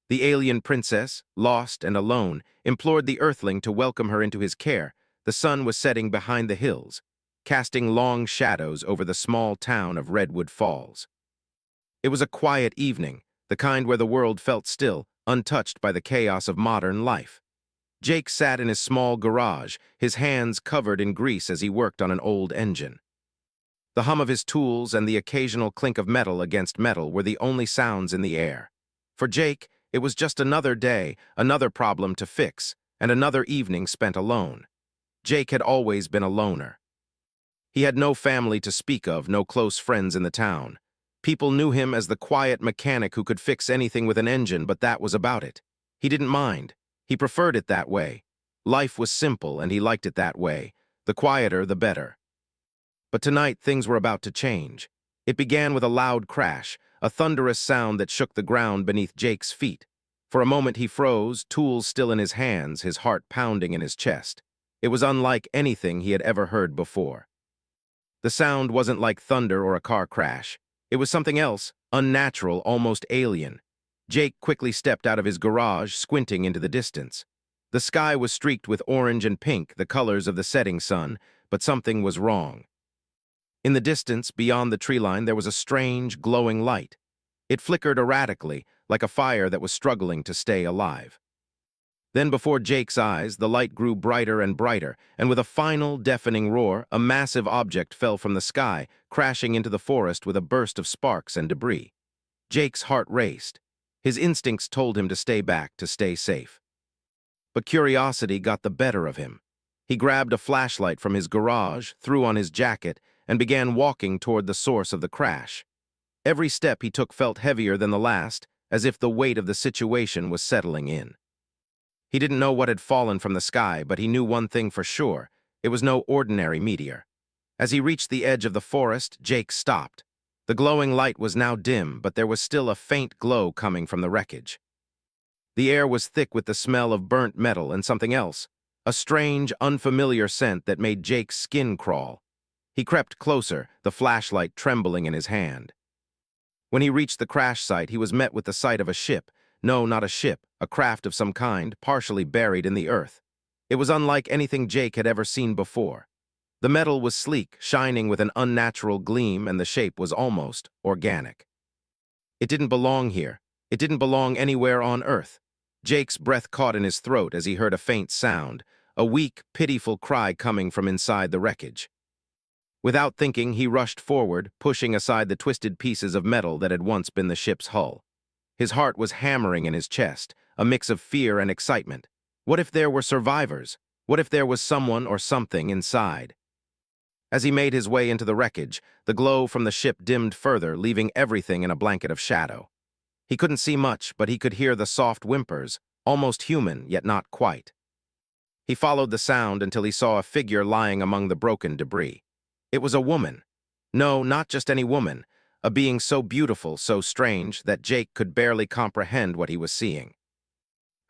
The alien princess, lost and alone, implored the Earthling to welcome her into his care. The sun was setting behind the hills, casting long shadows over the small town of Redwood Falls. It was a quiet evening, the kind where the world felt still, untouched by the chaos of modern life. Jake sat in his small garage, his hands covered in grease as he worked on an old engine. The hum of his tools and the occasional clink of metal against metal were the only sounds in the air. For Jake, it was just another day, another problem to fix, and another evening spent alone. Jake had always been a loner. He had no family to speak of, no close friends in the town. People knew him as the quiet mechanic who could fix anything with an engine, but that was about it. He didn't mind. He preferred it that way. Life was simple, and he liked it that way. The quieter, the better. But tonight, things were about to change. It began with a loud crash, a thunderous sound that shook the ground beneath Jake's feet. For a moment he froze, tools still in his hands, his heart pounding in his chest. It was unlike anything he had ever heard before. The sound wasn't like thunder or a car crash. It was something else, unnatural, almost alien. Jake quickly stepped out of his garage, squinting into the distance. The sky was streaked with orange and pink, the colors of the setting sun, but something was wrong. In the distance, beyond the tree line, there was a strange, glowing light. It flickered erratically, like a fire that was struggling to stay alive. Then before Jake's eyes, the light grew brighter and brighter, and with a final, deafening roar, a massive object fell from the sky, crashing into the forest with a burst of sparks and debris. Jake's heart raced. His instincts told him to stay back, to stay safe. But curiosity got the better of him. He grabbed a flashlight from his garage, threw on his jacket, and began walking toward the source of the crash. Every step he took felt heavier than the last, as if the weight of the situation was settling in. He didn't know what had fallen from the sky, but he knew one thing for sure. It was no ordinary meteor. As he reached the edge of the forest, Jake stopped. The glowing light was now dim, but there was still a faint glow coming from the wreckage. The air was thick with the smell of burnt metal and something else, a strange, unfamiliar scent that made Jake's skin crawl. He crept closer, the flashlight trembling in his hand. When he reached the crash site, he was met with the sight of a ship. No, not a ship, a craft of some kind, partially buried in the earth. It was unlike anything Jake had ever seen before. The metal was sleek, shining with an unnatural gleam, and the shape was almost organic. It didn't belong here. It didn't belong anywhere on Earth. Jake's breath caught in his throat as he heard a faint sound, a weak, pitiful cry coming from inside the wreckage. Without thinking, he rushed forward, pushing aside the twisted pieces of metal that had once been the ship's hull. His heart was hammering in his chest, a mix of fear and excitement. What if there were survivors? What if there was someone or something inside? As he made his way into the wreckage, the glow from the ship dimmed further, leaving everything in a blanket of shadow. He couldn't see much, but he could hear the soft whimpers, almost human, yet not quite. He followed the sound until he saw a figure lying among the broken debris. It was a woman. No, not just any woman, a being so beautiful, so strange, that Jake could barely comprehend what he was seeing.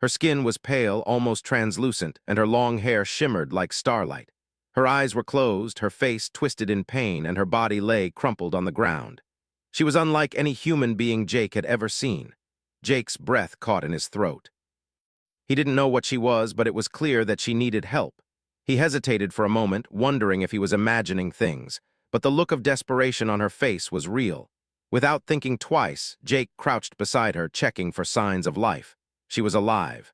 Her skin was pale, almost translucent, and her long hair shimmered like starlight. Her eyes were closed, her face twisted in pain, and her body lay crumpled on the ground. She was unlike any human being Jake had ever seen. Jake's breath caught in his throat. He didn't know what she was, but it was clear that she needed help. He hesitated for a moment, wondering if he was imagining things, but the look of desperation on her face was real. Without thinking twice, Jake crouched beside her, checking for signs of life. She was alive.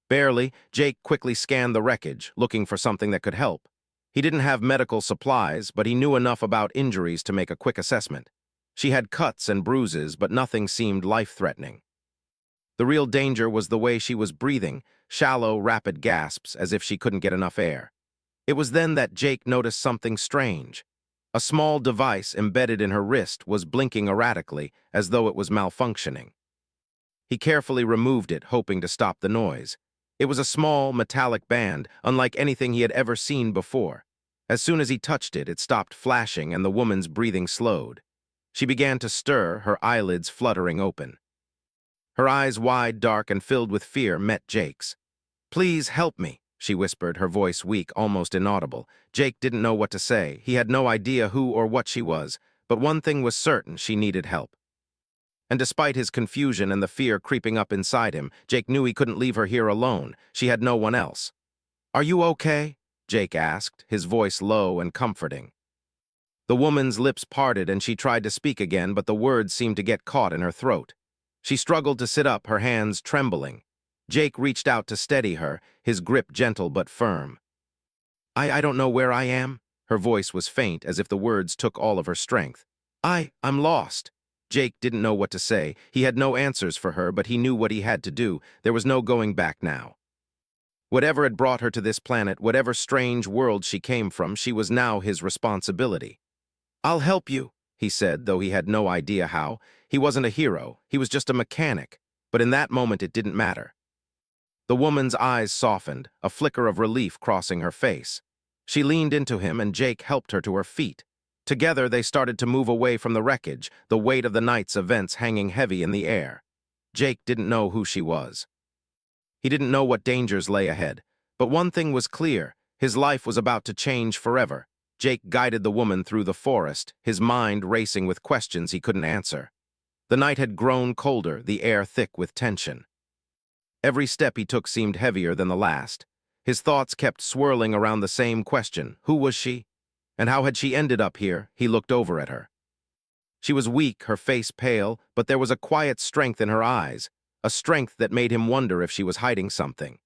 Barely, Jake quickly scanned the wreckage, looking for something that could help. He didn't have medical supplies, but he knew enough about injuries to make a quick assessment. She had cuts and bruises, but nothing seemed life-threatening. The real danger was the way she was breathing, shallow, rapid gasps, as if she couldn't get enough air. It was then that Jake noticed something strange. A small device embedded in her wrist was blinking erratically, as though it was malfunctioning. He carefully removed it, hoping to stop the noise. It was a small, metallic band, unlike anything he had ever seen before. As soon as he touched it, it stopped flashing and the woman's breathing slowed. She began to stir, her eyelids fluttering open. Her eyes, wide, dark, and filled with fear, met Jake's. "Please help me," she whispered, her voice weak, almost inaudible. Jake didn't know what to say. He had no idea who or what she was, but one thing was certain: she needed help. And despite his confusion and the fear creeping up inside him, Jake knew he couldn't leave her here alone. She had no one else. "Are you okay?" Jake asked, his voice low and comforting. The woman's lips parted and she tried to speak again, but the words seemed to get caught in her throat. She struggled to sit up, her hands trembling. Jake reached out to steady her, his grip gentle but firm. I don't know where I am." Her voice was faint, as if the words took all of her strength. I'm lost." Jake didn't know what to say. He had no answers for her, but he knew what he had to do. There was no going back now. Whatever had brought her to this planet, whatever strange world she came from, she was now his responsibility. "I'll help you," he said, though he had no idea how. He wasn't a hero, he was just a mechanic, but in that moment it didn't matter. The woman's eyes softened, a flicker of relief crossing her face. She leaned into him and Jake helped her to her feet. Together they started to move away from the wreckage, the weight of the night's events hanging heavy in the air. Jake didn't know who she was. He didn't know what dangers lay ahead, but one thing was clear: his life was about to change forever. Jake guided the woman through the forest, his mind racing with questions he couldn't answer. The night had grown colder, the air thick with tension. Every step he took seemed heavier than the last. His thoughts kept swirling around the same question: who was she? And how had she ended up here? He looked over at her. She was weak, her face pale, but there was a quiet strength in her eyes, a strength that made him wonder if she was hiding something.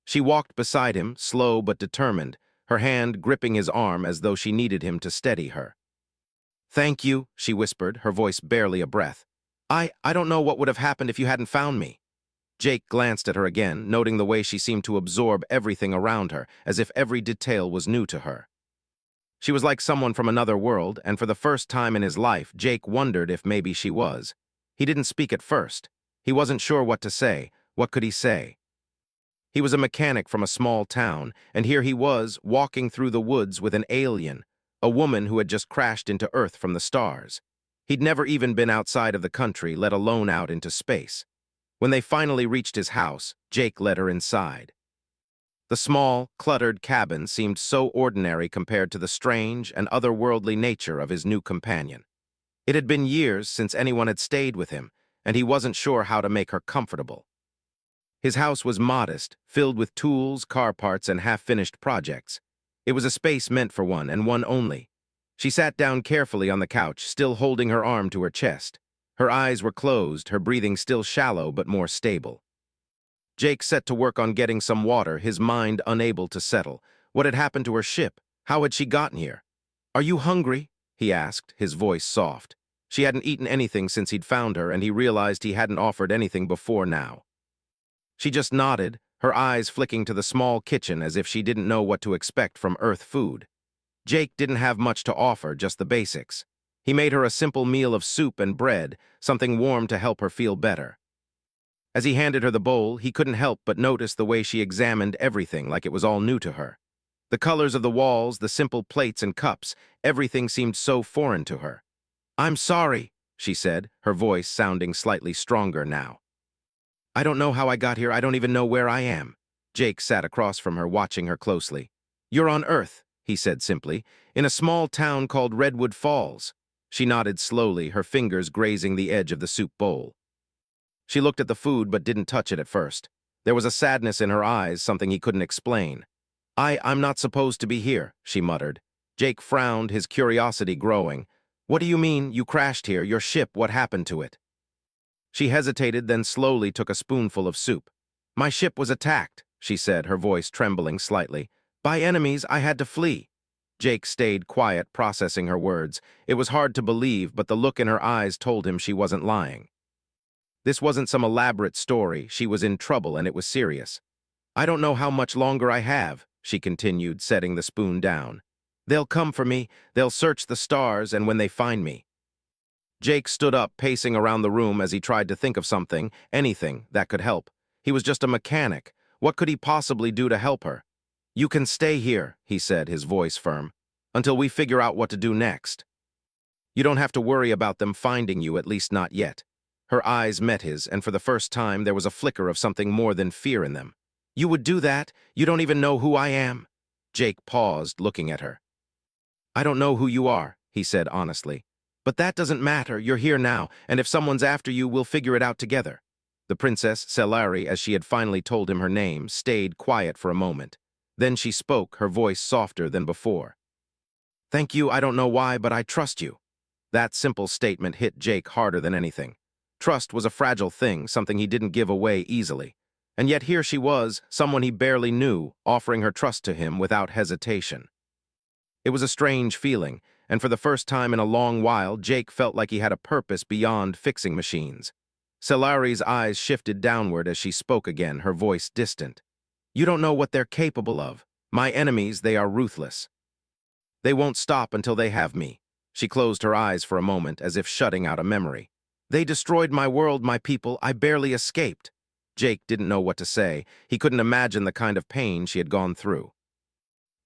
She walked beside him, slow but determined, her hand gripping his arm as though she needed him to steady her. "Thank you," she whispered, her voice barely a breath. I don't know what would have happened if you hadn't found me." Jake glanced at her again, noting the way she seemed to absorb everything around her, as if every detail was new to her. She was like someone from another world, and for the first time in his life, Jake wondered if maybe she was. He didn't speak at first. He wasn't sure what to say. What could he say? He was a mechanic from a small town, and here he was, walking through the woods with an alien, a woman who had just crashed into Earth from the stars. He'd never even been outside of the country, let alone out into space. When they finally reached his house, Jake led her inside. The small, cluttered cabin seemed so ordinary compared to the strange and otherworldly nature of his new companion. It had been years since anyone had stayed with him, and he wasn't sure how to make her comfortable. His house was modest, filled with tools, car parts, and half-finished projects. It was a space meant for one, and one only. She sat down carefully on the couch, still holding her arm to her chest. Her eyes were closed, her breathing still shallow but more stable. Jake set to work on getting some water, his mind unable to settle. What had happened to her ship? How had she gotten here? "Are you hungry?" he asked, his voice soft. She hadn't eaten anything since he'd found her, and he realized he hadn't offered anything before now. She just nodded, her eyes flicking to the small kitchen as if she didn't know what to expect from Earth food. Jake didn't have much to offer, just the basics. He made her a simple meal of soup and bread, something warm to help her feel better. As he handed her the bowl, he couldn't help but notice the way she examined everything like it was all new to her. The colors of the walls, the simple plates and cups, everything seemed so foreign to her. "I'm sorry," she said, her voice sounding slightly stronger now. "I don't know how I got here, I don't even know where I am." Jake sat across from her, watching her closely. "You're on Earth," he said simply, "in a small town called Redwood Falls." She nodded slowly, her fingers grazing the edge of the soup bowl. She looked at the food but didn't touch it at first. There was a sadness in her eyes, something he couldn't explain. I'm not supposed to be here," she muttered. Jake frowned, his curiosity growing. "What do you mean, you crashed here? Your ship, what happened to it?" She hesitated, then slowly took a spoonful of soup. "My ship was attacked," she said, her voice trembling slightly. "By enemies, I had to flee." Jake stayed quiet, processing her words. It was hard to believe, but the look in her eyes told him she wasn't lying. This wasn't some elaborate story. She was in trouble, and it was serious. "I don't know how much longer I have," she continued, setting the spoon down. "They'll come for me, they'll search the stars, and when they find me." Jake stood up, pacing around the room as he tried to think of something, anything, that could help. He was just a mechanic. What could he possibly do to help her? "You can stay here," he said, his voice firm, "until we figure out what to do next. You don't have to worry about them finding you, at least not yet." Her eyes met his, and for the first time there was a flicker of something more than fear in them. "You would do that? You don't even know who I am?" Jake paused, looking at her. "I don't know who you are," he said honestly. But that doesn't matter, you're here now, and if someone's after you, we'll figure it out together. The Princess Selari, as she had finally told him her name, stayed quiet for a moment. Then she spoke, her voice softer than before. Thank you, I don't know why, but I trust you. That simple statement hit Jake harder than anything. Trust was a fragile thing, something he didn't give away easily. And yet here she was, someone he barely knew, offering her trust to him without hesitation. It was a strange feeling, and for the first time in a long while, Jake felt like he had a purpose beyond fixing machines. Selari's eyes shifted downward as she spoke again, her voice distant. You don't know what they're capable of. My enemies, they are ruthless. They won't stop until they have me. She closed her eyes for a moment, as if shutting out a memory. They destroyed my world, my people. I barely escaped. Jake didn't know what to say. He couldn't imagine the kind of pain she had gone through.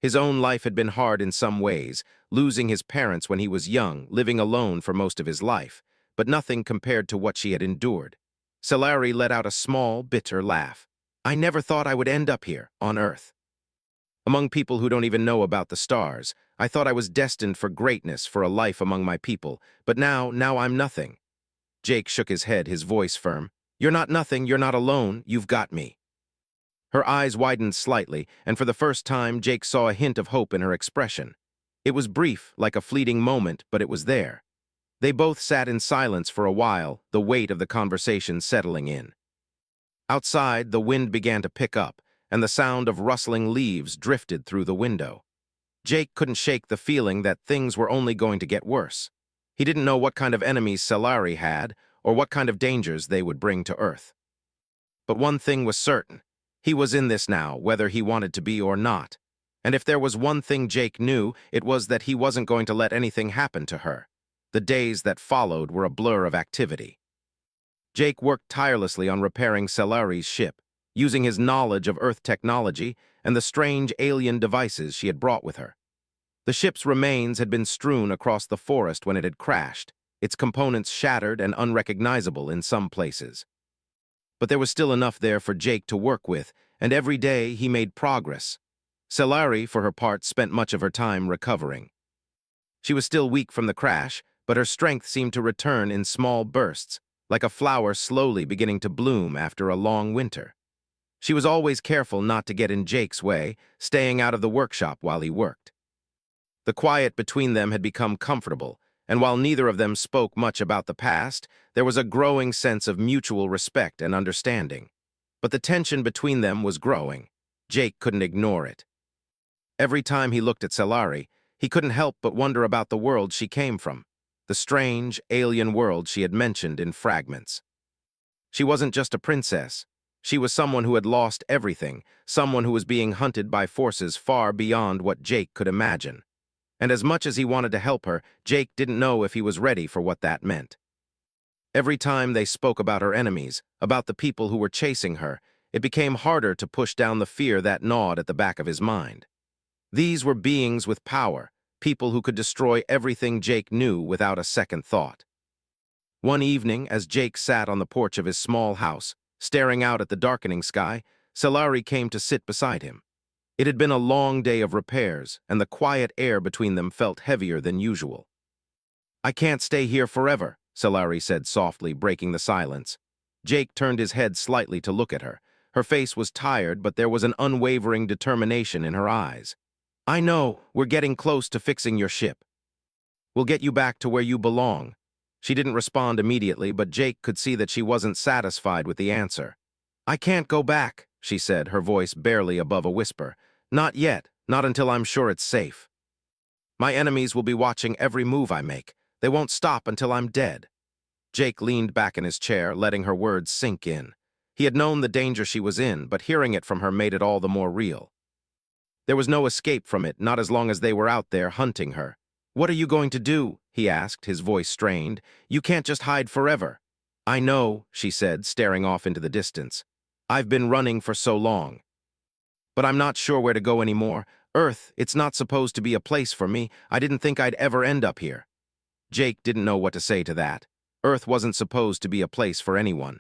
His own life had been hard in some ways, losing his parents when he was young, living alone for most of his life, but nothing compared to what she had endured. Selari let out a small, bitter laugh. I never thought I would end up here, on Earth. Among people who don't even know about the stars, I thought I was destined for greatness, for a life among my people, but now I'm nothing. Jake shook his head, his voice firm. You're not nothing, you're not alone, you've got me. Her eyes widened slightly, and for the first time, Jake saw a hint of hope in her expression. It was brief, like a fleeting moment, but it was there. They both sat in silence for a while, the weight of the conversation settling in. Outside, the wind began to pick up, and the sound of rustling leaves drifted through the window. Jake couldn't shake the feeling that things were only going to get worse. He didn't know what kind of enemies Selari had, or what kind of dangers they would bring to Earth. But one thing was certain. He was in this now, whether he wanted to be or not. And if there was one thing Jake knew, it was that he wasn't going to let anything happen to her. The days that followed were a blur of activity. Jake worked tirelessly on repairing Selari's ship, using his knowledge of Earth technology and the strange alien devices she had brought with her. The ship's remains had been strewn across the forest when it had crashed, its components shattered and unrecognizable in some places. But there was still enough there for Jake to work with, and every day he made progress. Selari, for her part, spent much of her time recovering. She was still weak from the crash, but her strength seemed to return in small bursts, like a flower slowly beginning to bloom after a long winter. She was always careful not to get in Jake's way, staying out of the workshop while he worked. The quiet between them had become comfortable, and while neither of them spoke much about the past, there was a growing sense of mutual respect and understanding. But the tension between them was growing. Jake couldn't ignore it. Every time he looked at Selari, he couldn't help but wonder about the world she came from, the strange, alien world she had mentioned in fragments. She wasn't just a princess. She was someone who had lost everything, someone who was being hunted by forces far beyond what Jake could imagine. And as much as he wanted to help her, Jake didn't know if he was ready for what that meant. Every time they spoke about her enemies, about the people who were chasing her, it became harder to push down the fear that gnawed at the back of his mind. These were beings with power, people who could destroy everything Jake knew without a second thought. One evening, as Jake sat on the porch of his small house, staring out at the darkening sky, Selari came to sit beside him. It had been a long day of repairs, and the quiet air between them felt heavier than usual. I can't stay here forever, Selari said softly, breaking the silence. Jake turned his head slightly to look at her. Her face was tired, but there was an unwavering determination in her eyes. I know, we're getting close to fixing your ship. We'll get you back to where you belong. She didn't respond immediately, but Jake could see that she wasn't satisfied with the answer. I can't go back, she said, her voice barely above a whisper. Not yet, not until I'm sure it's safe. My enemies will be watching every move I make. They won't stop until I'm dead. Jake leaned back in his chair, letting her words sink in. He had known the danger she was in, but hearing it from her made it all the more real. There was no escape from it, not as long as they were out there hunting her. What are you going to do? He asked, his voice strained. You can't just hide forever. I know, she said, staring off into the distance. I've been running for so long. But I'm not sure where to go anymore. Earth, it's not supposed to be a place for me. I didn't think I'd ever end up here. Jake didn't know what to say to that. Earth wasn't supposed to be a place for anyone.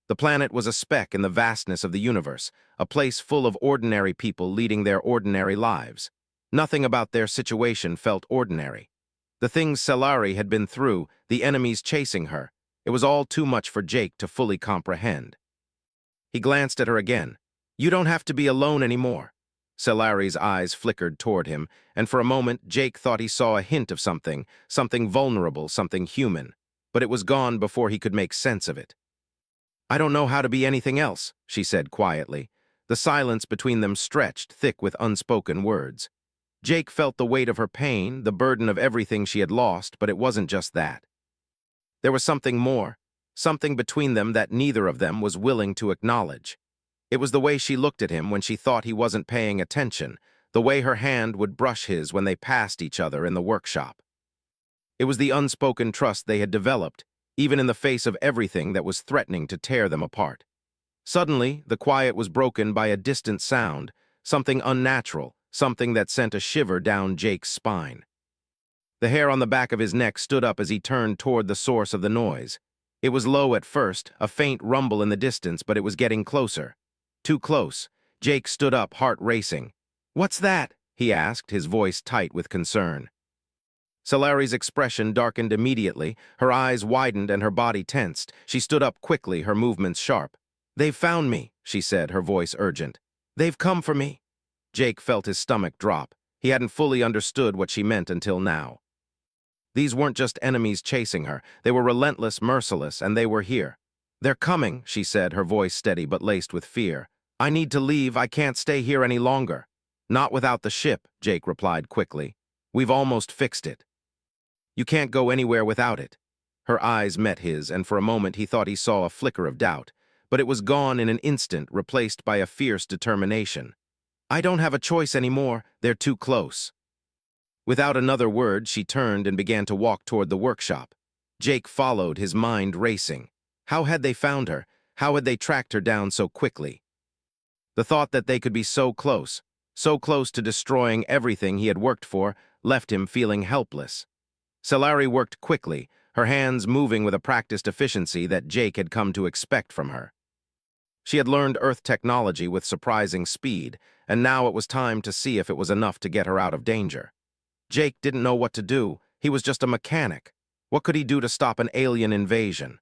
The planet was a speck in the vastness of the universe, a place full of ordinary people leading their ordinary lives. Nothing about their situation felt ordinary. The things Selari had been through, the enemies chasing her, it was all too much for Jake to fully comprehend. He glanced at her again. "You don't have to be alone anymore." Selari's eyes flickered toward him, and for a moment Jake thought he saw a hint of something, something vulnerable, something human. But it was gone before he could make sense of it. "I don't know how to be anything else," she said quietly. The silence between them stretched, thick with unspoken words. Jake felt the weight of her pain, the burden of everything she had lost, but it wasn't just that. There was something more, something between them that neither of them was willing to acknowledge. It was the way she looked at him when she thought he wasn't paying attention, the way her hand would brush his when they passed each other in the workshop. It was the unspoken trust they had developed, even in the face of everything that was threatening to tear them apart. Suddenly, the quiet was broken by a distant sound, something unnatural, something that sent a shiver down Jake's spine. The hair on the back of his neck stood up as he turned toward the source of the noise. It was low at first, a faint rumble in the distance, but it was getting closer. Too close. Jake stood up, heart racing. "What's that?" he asked, his voice tight with concern. Selari's expression darkened immediately, her eyes widened and her body tensed. She stood up quickly, her movements sharp. "They've found me," she said, her voice urgent. "They've come for me." Jake felt his stomach drop. He hadn't fully understood what she meant until now. These weren't just enemies chasing her. They were relentless, merciless, and they were here. "They're coming," she said, her voice steady but laced with fear. "I need to leave. I can't stay here any longer." "Not without the ship," Jake replied quickly. "We've almost fixed it." "You can't go anywhere without it." Her eyes met his, and for a moment he thought he saw a flicker of doubt, but it was gone in an instant, replaced by a fierce determination. "I don't have a choice anymore. They're too close." Without another word, she turned and began to walk toward the workshop. Jake followed, his mind racing. How had they found her? How had they tracked her down so quickly? The thought that they could be so close to destroying everything he had worked for, left him feeling helpless. Selari worked quickly, her hands moving with a practiced efficiency that Jake had come to expect from her. She had learned Earth technology with surprising speed, and now it was time to see if it was enough to get her out of danger. Jake didn't know what to do. He was just a mechanic. What could he do to stop an alien invasion?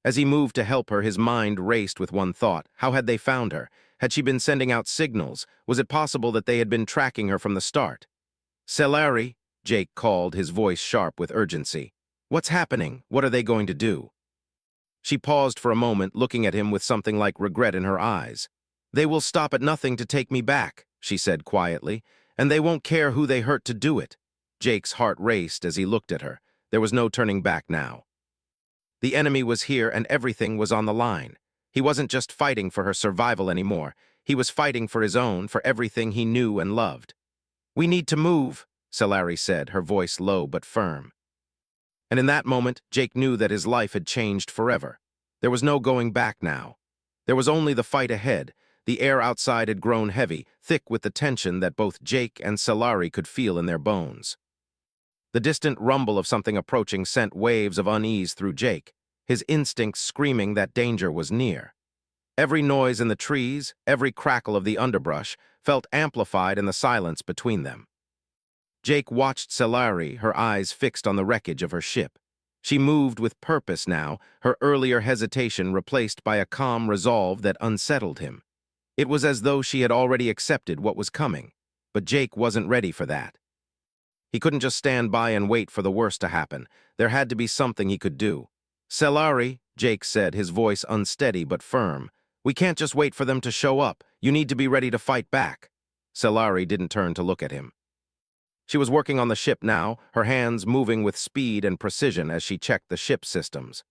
As he moved to help her, his mind raced with one thought. How had they found her? Had she been sending out signals? Was it possible that they had been tracking her from the start? "Selari," Jake called, his voice sharp with urgency. "What's happening? What are they going to do?" She paused for a moment, looking at him with something like regret in her eyes. "They will stop at nothing to take me back," she said quietly, "and they won't care who they hurt to do it." Jake's heart raced as he looked at her. There was no turning back now. The enemy was here and everything was on the line. He wasn't just fighting for her survival anymore. He was fighting for his own, for everything he knew and loved. "We need to move," Selari said, her voice low but firm. And in that moment, Jake knew that his life had changed forever. There was no going back now. There was only the fight ahead. The air outside had grown heavy, thick with the tension that both Jake and Selari could feel in their bones. The distant rumble of something approaching sent waves of unease through Jake, his instincts screaming that danger was near. Every noise in the trees, every crackle of the underbrush, felt amplified in the silence between them. Jake watched Selari, her eyes fixed on the wreckage of her ship. She moved with purpose now, her earlier hesitation replaced by a calm resolve that unsettled him. It was as though she had already accepted what was coming, but Jake wasn't ready for that. He couldn't just stand by and wait for the worst to happen. There had to be something he could do. "Selari," Jake said, his voice unsteady but firm. "We can't just wait for them to show up. You need to be ready to fight back." Selari didn't turn to look at him. She was working on the ship now, her hands moving with speed and precision as she checked the ship's systems.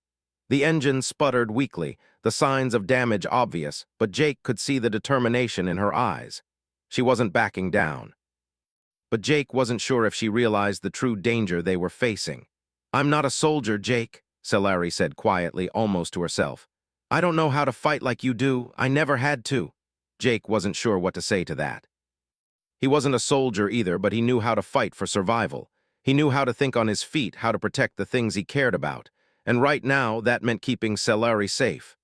The engine sputtered weakly, the signs of damage obvious, but Jake could see the determination in her eyes. She wasn't backing down. But Jake wasn't sure if she realized the true danger they were facing. "I'm not a soldier, Jake," Selari said quietly, almost to herself. "I don't know how to fight like you do. I never had to." Jake wasn't sure what to say to that. He wasn't a soldier either, but he knew how to fight for survival. He knew how to think on his feet, how to protect the things he cared about. And right now, that meant keeping Selari safe.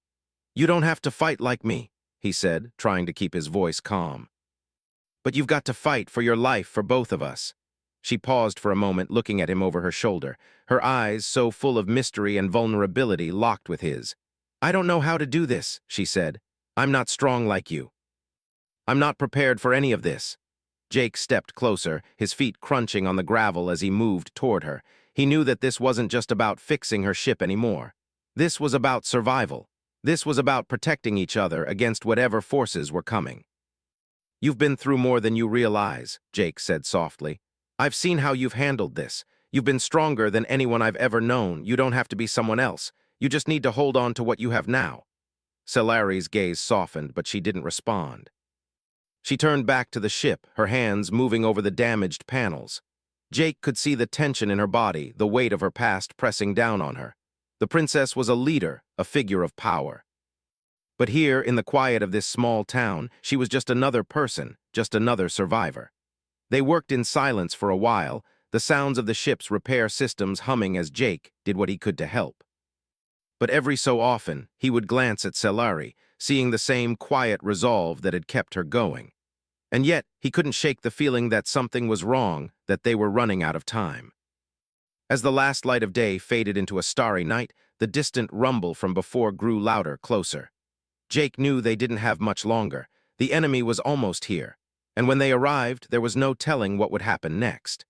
"You don't have to fight like me," he said, trying to keep his voice calm. "But you've got to fight for your life for both of us." She paused for a moment, looking at him over her shoulder, her eyes, so full of mystery and vulnerability, locked with his. "I don't know how to do this," she said. "I'm not strong like you. I'm not prepared for any of this." Jake stepped closer, his feet crunching on the gravel as he moved toward her. He knew that this wasn't just about fixing her ship anymore. This was about survival. This was about protecting each other against whatever forces were coming. "You've been through more than you realize," Jake said softly. "I've seen how you've handled this. You've been stronger than anyone I've ever known. You don't have to be someone else. You just need to hold on to what you have now." Solari's gaze softened, but she didn't respond. She turned back to the ship, her hands moving over the damaged panels. Jake could see the tension in her body, the weight of her past pressing down on her. The princess was a leader, a figure of power. But here, in the quiet of this small town, she was just another person, just another survivor. They worked in silence for a while, the sounds of the ship's repair systems humming as Jake did what he could to help. But every so often, he would glance at Solari, seeing the same quiet resolve that had kept her going. And yet, he couldn't shake the feeling that something was wrong, that they were running out of time. As the last light of day faded into a starry night, the distant rumble from before grew louder, closer. Jake knew they didn't have much longer. The enemy was almost here, and when they arrived, there was no telling what would happen next.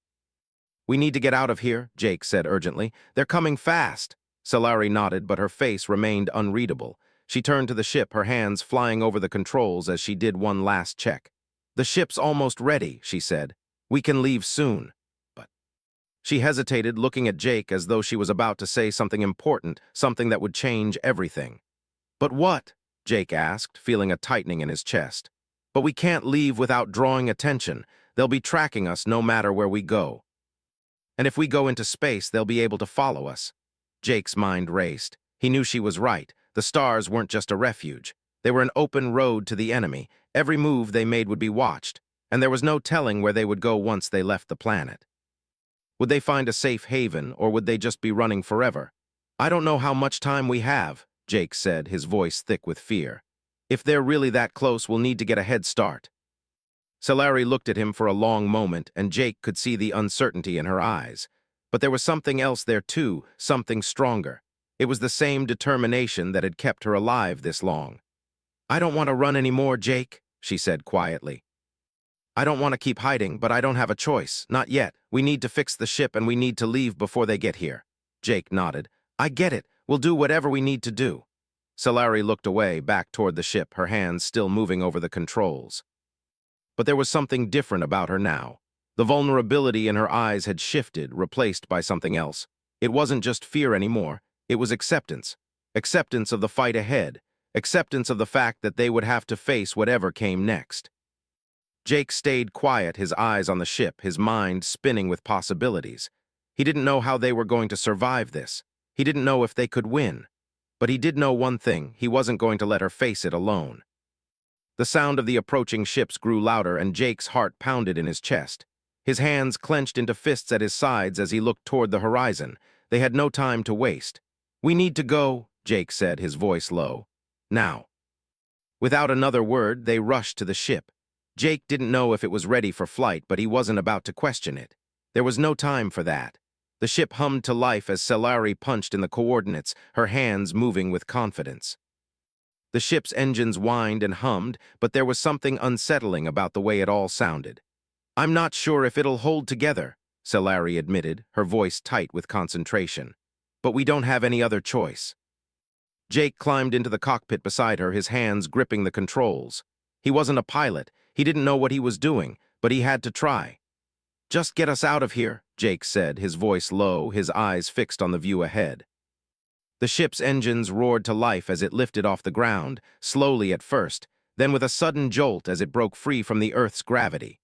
"We need to get out of here," Jake said urgently. "They're coming fast." Solari nodded, but her face remained unreadable. She turned to the ship, her hands flying over the controls as she did one last check. "The ship's almost ready," she said. "We can leave soon." But she hesitated, looking at Jake as though she was about to say something important, something that would change everything. "But what?" Jake asked, feeling a tightening in his chest. "But we can't leave without drawing attention. They'll be tracking us no matter where we go. And if we go into space, they'll be able to follow us." Jake's mind raced. He knew she was right. The stars weren't just a refuge. They were an open road to the enemy. Every move they made would be watched, and there was no telling where they would go once they left the planet. Would they find a safe haven, or would they just be running forever? "I don't know how much time we have," Jake said, his voice thick with fear. "If they're really that close, we'll need to get a head start." Solari looked at him for a long moment, and Jake could see the uncertainty in her eyes. But there was something else there too, something stronger. It was the same determination that had kept her alive this long. "I don't want to run anymore, Jake," she said quietly. "I don't want to keep hiding, but I don't have a choice. Not yet. We need to fix the ship and we need to leave before they get here." Jake nodded. "I get it. We'll do whatever we need to do." Solari looked away, back toward the ship, her hands still moving over the controls. But there was something different about her now. The vulnerability in her eyes had shifted, replaced by something else. It wasn't just fear anymore. It was acceptance. Acceptance of the fight ahead. Acceptance of the fact that they would have to face whatever came next. Jake stayed quiet, his eyes on the ship, his mind spinning with possibilities. He didn't know how they were going to survive this. He didn't know if they could win. But he did know one thing: he wasn't going to let her face it alone. The sound of the approaching ships grew louder, and Jake's heart pounded in his chest. His hands clenched into fists at his sides as he looked toward the horizon. They had no time to waste. "We need to go," Jake said, his voice low. "Now." Without another word, they rushed to the ship. Jake didn't know if it was ready for flight, but he wasn't about to question it. There was no time for that. The ship hummed to life as Solari punched in the coordinates, her hands moving with confidence. The ship's engines whined and hummed, but there was something unsettling about the way it all sounded. "I'm not sure if it'll hold together," Solari admitted, her voice tight with concentration. "But we don't have any other choice." Jake climbed into the cockpit beside her, his hands gripping the controls. He wasn't a pilot. He didn't know what he was doing, but he had to try. "Just get us out of here," Jake said, his voice low, his eyes fixed on the view ahead. The ship's engines roared to life as it lifted off the ground, slowly at first, then with a sudden jolt as it broke free from the Earth's gravity.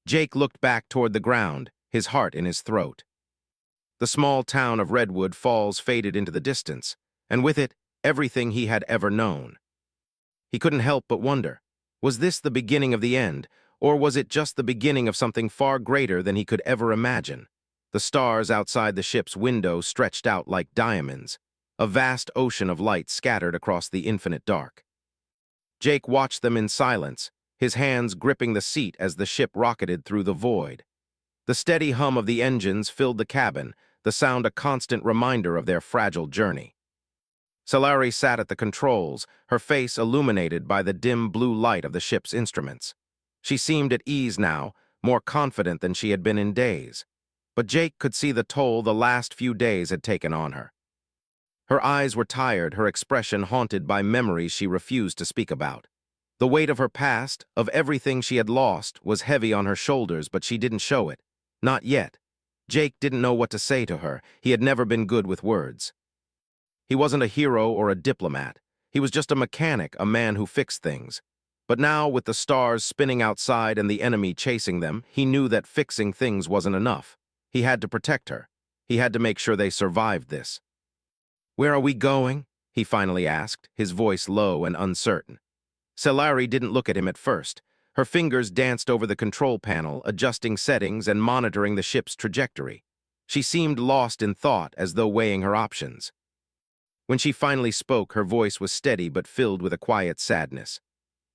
Jake looked back toward the ground, his heart in his throat. The small town of Redwood Falls faded into the distance, and with it, everything he had ever known. He couldn't help but wonder, was this the beginning of the end, or was it just the beginning of something far greater than he could ever imagine? The stars outside the ship's window stretched out like diamonds, a vast ocean of light scattered across the infinite dark. Jake watched them in silence, his hands gripping the seat as the ship rocketed through the void. The steady hum of the engines filled the cabin, the sound a constant reminder of their fragile journey. Scifi sat at the controls, her face illuminated by the dim blue light of the ship's instruments. She seemed at ease now, more confident than she had been in days. But Jake could see the toll the last few days had taken on her. Her eyes were tired, her expression haunted by memories she refused to speak about. The weight of her past, of everything she had lost, was heavy on her shoulders, but she didn't show it. Not yet. Jake didn't know what to say to her. He had never been good with words. He wasn't a hero or a diplomat. He was just a mechanic, a man who fixed things. But now, with the stars spinning outside and the enemy chasing them, he knew that fixing things wasn't enough. He had to protect her. He had to make sure they survived this. "Where are we going?" he finally asked, his voice low and uncertain. Scifi didn't look at him at first. Her fingers danced over the control panel, adjusting settings and monitoring the ship's trajectory. She seemed lost in thought, as though weighing her options. When she finally spoke, her voice was steady but filled with a quiet sadness.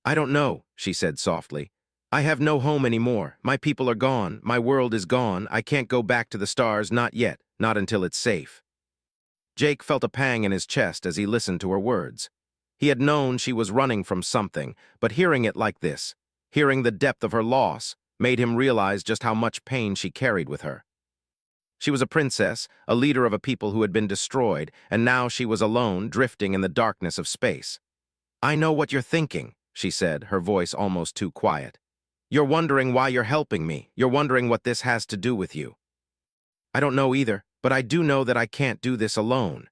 "I don't know," she said softly. "I have no home anymore. My people are gone. My world is gone. I can't go back to the stars, not yet, not until it's safe." Jake felt a pang in his chest as he listened to her words. He had known she was running from something, but hearing it like this, hearing the depth of her loss, made him realize just how much pain she carried with her. She was a princess, a leader of a people who had been destroyed, and now she was alone, drifting in the darkness of space. "I know what you're thinking," she said, her voice almost too quiet. "You're wondering why you're helping me. You're wondering what this has to do with you." "I don't know either, but I do know that I can't do this alone."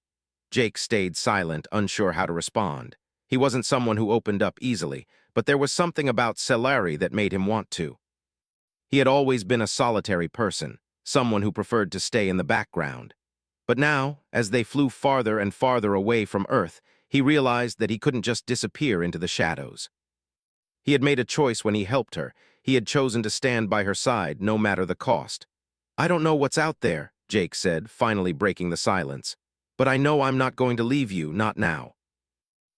Jake stayed silent, unsure how to respond. He wasn't someone who opened up easily, but there was something about Scifi that made him want to. He had always been a solitary person, someone who preferred to stay in the background. But now, as they flew farther and farther away from Earth, he realized that he couldn't just disappear into the shadows. He had made a choice when he helped her. He had chosen to stand by her side, no matter the cost. "I don't know what's out there," Jake said, finally breaking the silence. "But I know I'm not going to leave you, not now."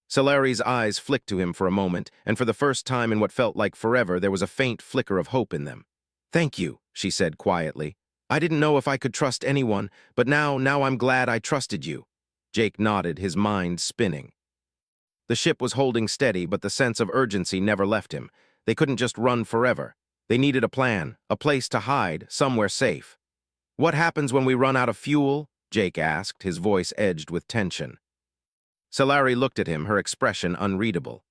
Scifi's eyes flicked to him for a moment, and for the first time in what felt like forever, there was a faint flicker of hope in them. "Thank you," she said quietly. "I didn't know if I could trust anyone, but now I'm glad I trusted you." Jake nodded, his mind spinning. The ship was holding steady, but the sense of urgency never left him. They couldn't just run forever. They needed a plan, a place to hide, somewhere safe. "What happens when we run out of fuel?" Jake asked, his voice edged with tension. Scifi looked at him, her expression unreadable.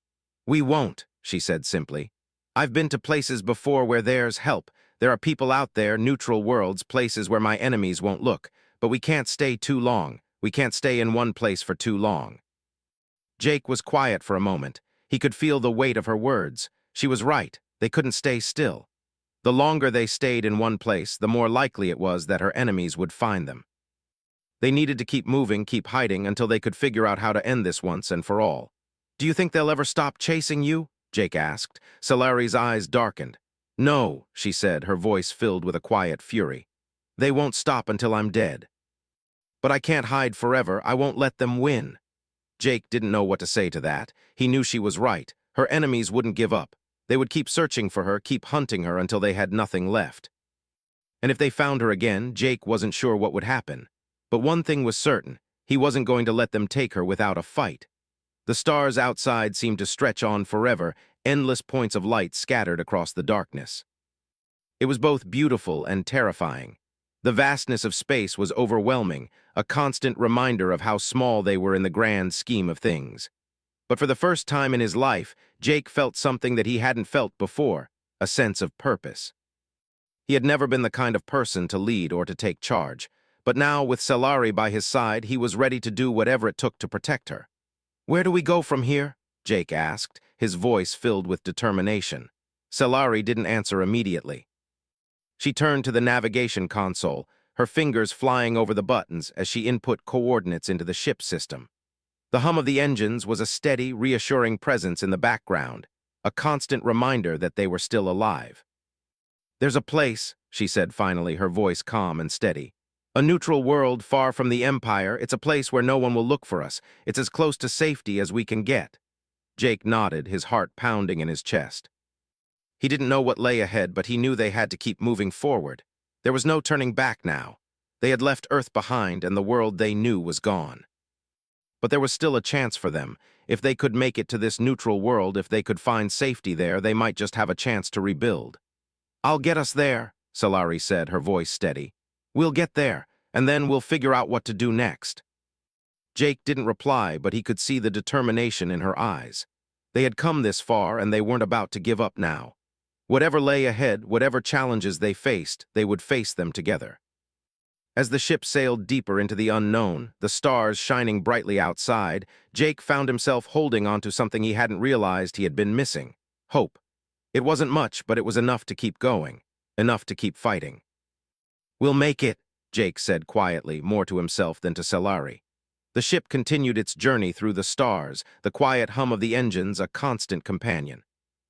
"We won't," she said simply. "I've been to places before where there's help. There are people out there, neutral worlds, places where my enemies won't look. But we can't stay too long. We can't stay in one place for too long." Jake was quiet for a moment. He could feel the weight of her words. She was right. They couldn't stay still. The longer they stayed in one place, the more likely it was that her enemies would find them. They needed to keep moving, keep hiding, until they could figure out how to end this once and for all. "Do you think they'll ever stop chasing you?" Jake asked. Scifi's eyes darkened. "No," she said, her voice filled with a quiet fury. "They won't stop until I'm dead. But I can't hide forever. I won't let them win." Jake didn't know what to say to that. He knew she was right. Her enemies wouldn't give up. They would keep searching for her, keep hunting her until they had nothing left. And if they found her again, Jake wasn't sure what would happen. But one thing was certain. He wasn't going to let them take her without a fight. The stars outside seemed to stretch on forever, endless points of light scattered across the darkness. It was both beautiful and terrifying. The vastness of space was overwhelming, a constant reminder of how small they were in the grand scheme of things. But for the first time in his life, Jake felt something that he hadn't felt before, a sense of purpose. He had never been the kind of person to lead or to take charge, but now, with Scifi by his side, he was ready to do whatever it took to protect her. "Where do we go from here?" Jake asked, his voice filled with determination. Scifi didn't answer immediately. She turned to the navigation console, her fingers flying over the buttons as she input coordinates into the ship system. The hum of the engines was a steady, reassuring presence in the background, a constant reminder that they were still alive. "There's a place," she said finally, her voice calm and steady. "A neutral world far from the Empire. It's a place where no one will look for us. It's as close to safety as we can get." Jake nodded, his heart pounding in his chest. He didn't know what lay ahead, but he knew they had to keep moving forward. There was no turning back now. They had left Earth behind and the world they knew was gone. But there was still a chance for them. If they could make it to this neutral world, if they could find safety there, they might just have a chance to rebuild. "I'll get us there," Scifi said, her voice steady. "We'll get there, and then we'll figure out what to do next." Jake didn't reply, but he could see the determination in her eyes. They had come this far, and they weren't about to give up now. Whatever lay ahead, whatever challenges they faced, they would face them together. As the ship sailed deeper into the unknown, the stars shining brightly outside, Jake found himself holding onto something he hadn't realized he had been missing: hope. It wasn't much, but it was enough to keep going, enough to keep fighting. "We'll make it," Jake said quietly, more to himself than to Scifi. The ship continued its journey through the stars, the quiet hum of the engines a constant companion.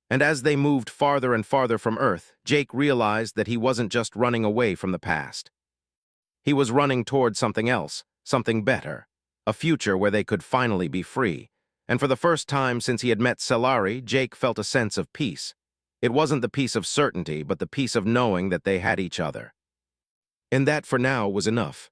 And as they moved farther and farther from Earth, Jake realized that he wasn't just running away from the past. He was running toward something else, something better, a future where they could finally be free. And for the first time since he had met Scifi, Jake felt a sense of peace. It wasn't the peace of certainty, but the peace of knowing that they had each other. And that for now was enough.